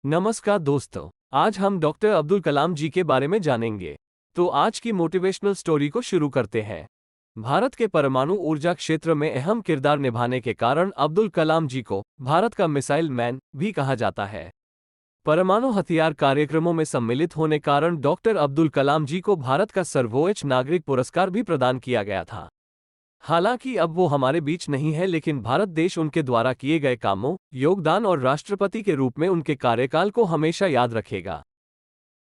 नमस्कार दोस्तों, आज हम डॉक्टर अब्दुल कलाम जी के बारे में जानेंगे। तो आज की मोटिवेशनल स्टोरी को शुरू करते हैं। भारत के परमाणु ऊर्जा क्षेत्र में अहम किरदार निभाने के कारण अब्दुल कलाम जी को भारत का मिसाइल मैन भी कहा जाता है। परमाणु हथियार कार्यक्रमों में सम्मिलित होने कारण डॉक्टर अब्दुल कलाम जी को भारत का सर्वोच्च नागरिक पुरस्कार भी प्रदान किया गया था। हालांकि अब वो हमारे बीच नहीं है, लेकिन भारत देश उनके द्वारा किए गए कामों, योगदान और राष्ट्रपति के रूप में उनके कार्यकाल को हमेशा याद रखेगा।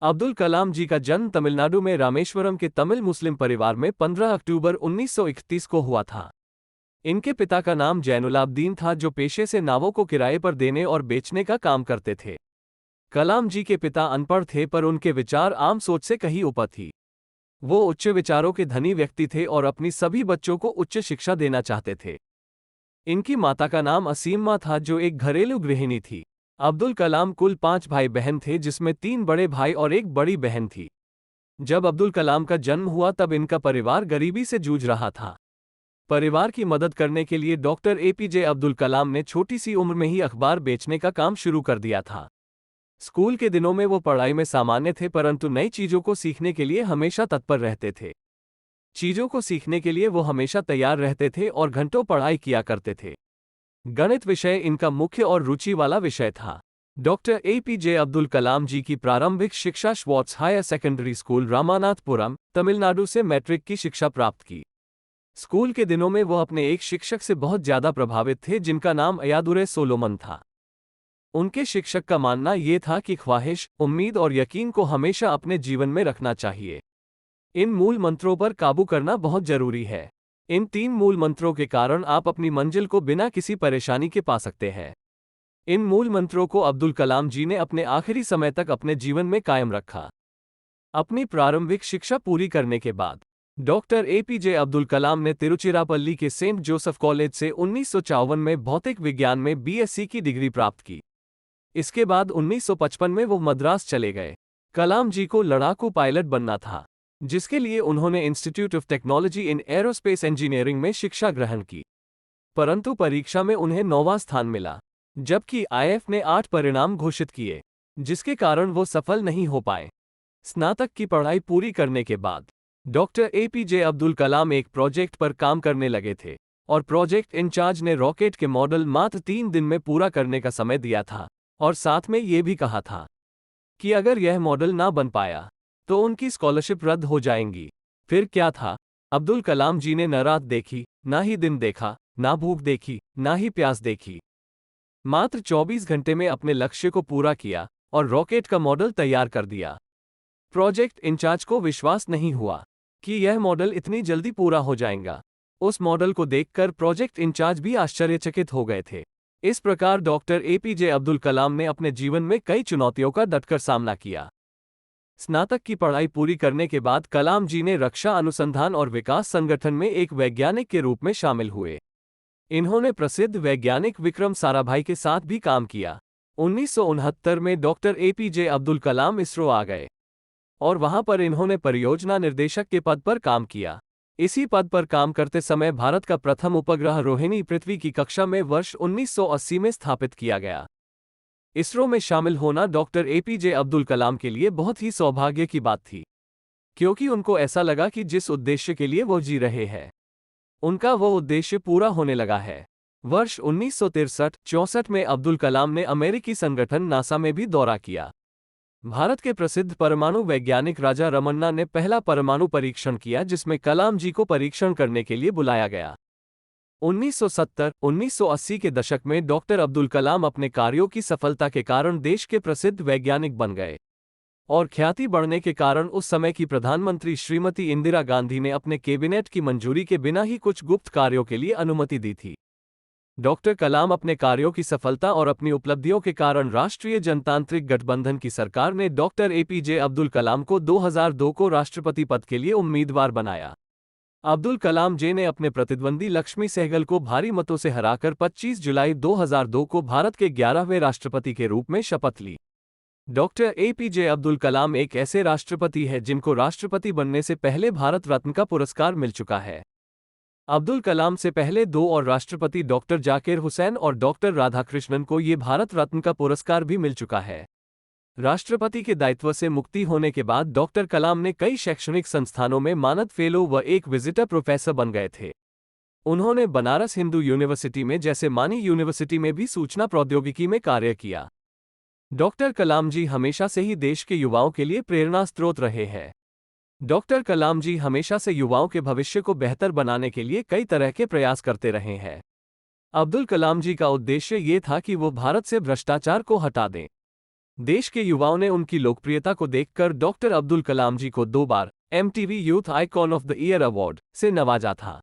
अब्दुल कलाम जी का जन्म तमिलनाडु में रामेश्वरम के तमिल मुस्लिम परिवार में 15 अक्टूबर 1931 को हुआ था। इनके पिता का नाम जैनुलाब्दीन था, जो पेशे से नावों को किराए पर देने और बेचने का काम करते थे। कलाम जी के पिता अनपढ़ थे, पर उनके विचार आम सोच से कहीं ऊपर थी। वो उच्च विचारों के धनी व्यक्ति थे और अपनी सभी बच्चों को उच्च शिक्षा देना चाहते थे। इनकी माता का नाम असीमा था, जो एक घरेलू गृहिणी थी। अब्दुल कलाम कुल 5 भाई बहन थे, जिसमें 3 बड़े भाई और एक बड़ी बहन थी। जब अब्दुल कलाम का जन्म हुआ तब इनका परिवार गरीबी से जूझ रहा था। परिवार की मदद करने के लिए डॉक्टर एपीजे अब्दुल कलाम ने छोटी सी उम्र में ही अखबार बेचने का काम शुरू कर दिया था। स्कूल के दिनों में वो पढ़ाई में सामान्य थे, परंतु नई चीजों को सीखने के लिए हमेशा तत्पर रहते थे। चीजों को सीखने के लिए वो हमेशा तैयार रहते थे और घंटों पढ़ाई किया करते थे। गणित विषय इनका मुख्य और रुचि वाला विषय था। डॉक्टर एपीजे अब्दुल कलाम जी की प्रारंभिक शिक्षा Schwartz higher secondary school Ramanathapuram, Tamil Nadu से मैट्रिक की शिक्षा प्राप्त की। स्कूल के दिनों में वो अपने एक शिक्षक से बहुत ज्यादा प्रभावित थे, जिनका नाम अयादुरे सोलोमन था। उनके शिक्षक का मानना यह था कि ख्वाहिश, उम्मीद और यकीन को हमेशा अपने जीवन में रखना चाहिए। इन मूल मंत्रों पर काबू करना बहुत जरूरी है। इन 3 मूल मंत्रों के कारण आप अपनी मंजिल को बिना किसी परेशानी के पा सकते हैं। इन मूल मंत्रों को अब्दुल कलाम जी ने अपने आखिरी समय तक अपने जीवन में कायम रखा। अपनी प्रारंभिक शिक्षा पूरी करने के बाद डॉक्टर एपीजे अब्दुल कलाम ने तिरुचिरापल्ली के सेंट जोसेफ कॉलेज से 1954 में भौतिक विज्ञान में बीएससी की डिग्री प्राप्त की। इसके बाद 1955 में वो मद्रास चले गए। कलाम जी को लड़ाकू पायलट बनना था, जिसके लिए उन्होंने institute of technology in aerospace engineering में शिक्षा ग्रहण की। परंतु परीक्षा में उन्हें 9वां स्थान मिला, जबकि आईएफ ने 8 परिणाम घोषित किए, जिसके कारण वो सफल नहीं हो पाए। स्नातक की पढ़ाई पूरी करने के बाद डॉक्टर एपीजे अब्दुल कलाम एक प्रोजेक्ट पर काम करने लगे थे और प्रोजेक्ट इंचार्ज ने रॉकेट के मॉडल मात्र 3 दिन में पूरा करने का समय दिया था और साथ में ये भी कहा था कि अगर यह मॉडल ना बन पाया तो उनकी स्कॉलरशिप रद्द हो जाएंगी। फिर क्या था, अब्दुल कलाम जी ने न रात देखी, ना ही दिन देखा, ना भूख देखी, ना ही प्यास देखी। मात्र 24 घंटे में अपने लक्ष्य को पूरा किया और रॉकेट का मॉडल तैयार कर दिया। प्रोजेक्ट इंचार्ज को विश्वास नहीं हुआ कि यह मॉडल इतनी जल्दी पूरा हो जाएगा। उस मॉडल को देखकर प्रोजेक्ट इंचार्ज भी आश्चर्यचकित हो गए थे। इस प्रकार डॉक्टर एपीजे अब्दुल कलाम ने अपने जीवन में कई चुनौतियों का डटकर सामना किया। स्नातक की पढ़ाई पूरी करने के बाद कलाम जी ने रक्षा अनुसंधान और विकास संगठन में एक वैज्ञानिक के रूप में शामिल हुए। इन्होंने प्रसिद्ध वैज्ञानिक विक्रम साराभाई के साथ भी काम किया। 1969 में डॉक्टर एपीजे अब्दुल कलाम इसरो आ गए और वहां पर इन्होंने परियोजना निर्देशक के पद पर काम किया। इसी पद पर काम करते समय भारत का प्रथम उपग्रह रोहिणी पृथ्वी की कक्षा में वर्ष 1980 में स्थापित किया गया। इसरो में शामिल होना डॉक्टर एपीजे अब्दुल कलाम के लिए बहुत ही सौभाग्य की बात थी, क्योंकि उनको ऐसा लगा कि जिस उद्देश्य के लिए वो जी रहे हैं, उनका वो उद्देश्य पूरा होने लगा है। वर्ष 1963-64 में अब्दुल कलाम ने अमेरिकी संगठन नासा में भी दौरा किया। भारत के प्रसिद्ध परमाणु वैज्ञानिक राजा रमन्ना ने पहला परमाणु परीक्षण किया, जिसमें कलाम जी को परीक्षण करने के लिए बुलाया गया। 1970-1980 के दशक में डॉक्टर अब्दुल कलाम अपने कार्यों की सफलता के कारण देश के प्रसिद्ध वैज्ञानिक बन गए और ख्याति बढ़ने के कारण उस समय की प्रधानमंत्री श्रीमती इंदिरा गांधी ने अपने कैबिनेट की मंजूरी के बिना ही कुछ गुप्त कार्यों के लिए अनुमति दी थी। डॉक्टर कलाम अपने कार्यों की सफलता और अपनी उपलब्धियों के कारण राष्ट्रीय जनतांत्रिक गठबंधन की सरकार ने डॉक्टर एपीजे अब्दुल कलाम को 2002 को राष्ट्रपति पद के लिए उम्मीदवार बनाया। अब्दुल कलाम जी ने अपने प्रतिद्वंदी लक्ष्मी सहगल को भारी मतों से हराकर 25 जुलाई 2002 को भारत के 11वें राष्ट्रपति के रूप में शपथ ली। डॉक्टर एपीजे अब्दुल कलाम एक ऐसे राष्ट्रपति हैं जिनको राष्ट्रपति बनने से पहले भारत रत्न का पुरस्कार मिल चुका है। अब्दुल कलाम से पहले 2 और राष्ट्रपति डॉक्टर जाकिर हुसैन और डॉक्टर राधाकृष्णन को ये भारत रत्न का पुरस्कार भी मिल चुका है। राष्ट्रपति के दायित्व से मुक्ति होने के बाद डॉक्टर कलाम ने कई शैक्षणिक संस्थानों में मानद फेलो व एक विजिटर प्रोफेसर बन गए थे। उन्होंने बनारस हिंदू यूनिवर्सिटी में जैसे मानी यूनिवर्सिटी में भी सूचना प्रौद्योगिकी में कार्य किया। डॉक्टर कलाम जी हमेशा से ही देश के युवाओं के लिए प्रेरणा स्रोत रहे हैं। डॉक्टर कलाम जी हमेशा से युवाओं के भविष्य को बेहतर बनाने के लिए कई तरह के प्रयास करते रहे हैं। अब्दुल कलाम जी का उद्देश्य ये था कि वो भारत से भ्रष्टाचार को हटा दें। देश के युवाओं ने उनकी लोकप्रियता को देखकर डॉक्टर अब्दुल कलाम जी को 2 बार MTV youth icon of the year award से नवाजा था।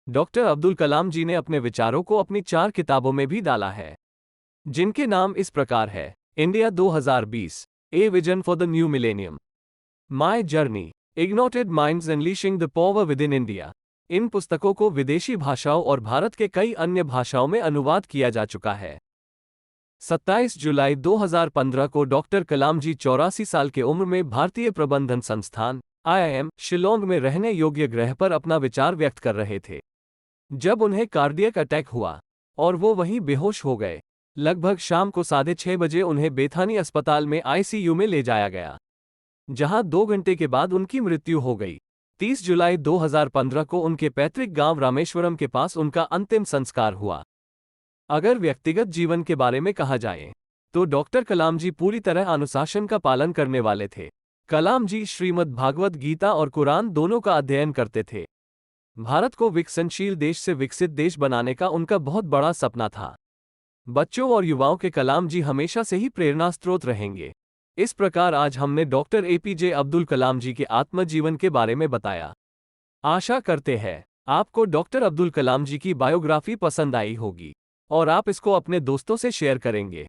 डॉक्टर अब्दुल कलाम जी ने अपने विचारों को अपनी 4 किताबों में भी डाला है, जिनके नाम इस प्रकार है: India 2020, a vision for the new millennium, my journey, ignited minds unleashing the power within India. इन पुस्तकों को विदेशी भाषाओं और भारत के कई अन्य भाषाओं में अनुवाद किया जा चुका है। 27 जुलाई 2015 को डॉक्टर कलाम जी 84 साल के उम्र में भारतीय प्रबंधन संस्थान IIM शिलोंग में रहने योग्य ग्रह पर अपना विचार व्यक्त कर रहे थे, जब उन्हें कार्डियक अटैक हुआ और वो वहीं बेहोश हो गए। लगभग शाम को 6:30 बजे उन्हें बेथानी अस्पताल में ICU में ले जाया गया, जहां 2 घंटे के बाद उनकी मृत्यु हो गई। 30 जुलाई 2015 को उनके पैतृक गांव रामेश्वरम के पास उनका अंतिम संस्कार हुआ। अगर व्यक्तिगत जीवन के बारे में कहा जाए तो डॉक्टर कलाम जी पूरी तरह अनुशासन का पालन करने वाले थे। कलाम जी श्रीमद् भागवत गीता और कुरान दोनों का अध्ययन करते थे। भारत को विकसनशील देश से विकसित देश बनाने का उनका बहुत बड़ा सपना था। बच्चों और युवाओं के कलाम जी हमेशा से ही प्रेरणा स्रोत रहेंगे। इस प्रकार आज हमने डॉक्टर APJ अब्दुल कलाम जी के आत्मजीवन के बारे में बताया। आशा करते हैं आपको डॉक्टर अब्दुल कलाम जी की बायोग्राफी पसंद आई होगी और आप इसको अपने दोस्तों से शेयर करेंगे।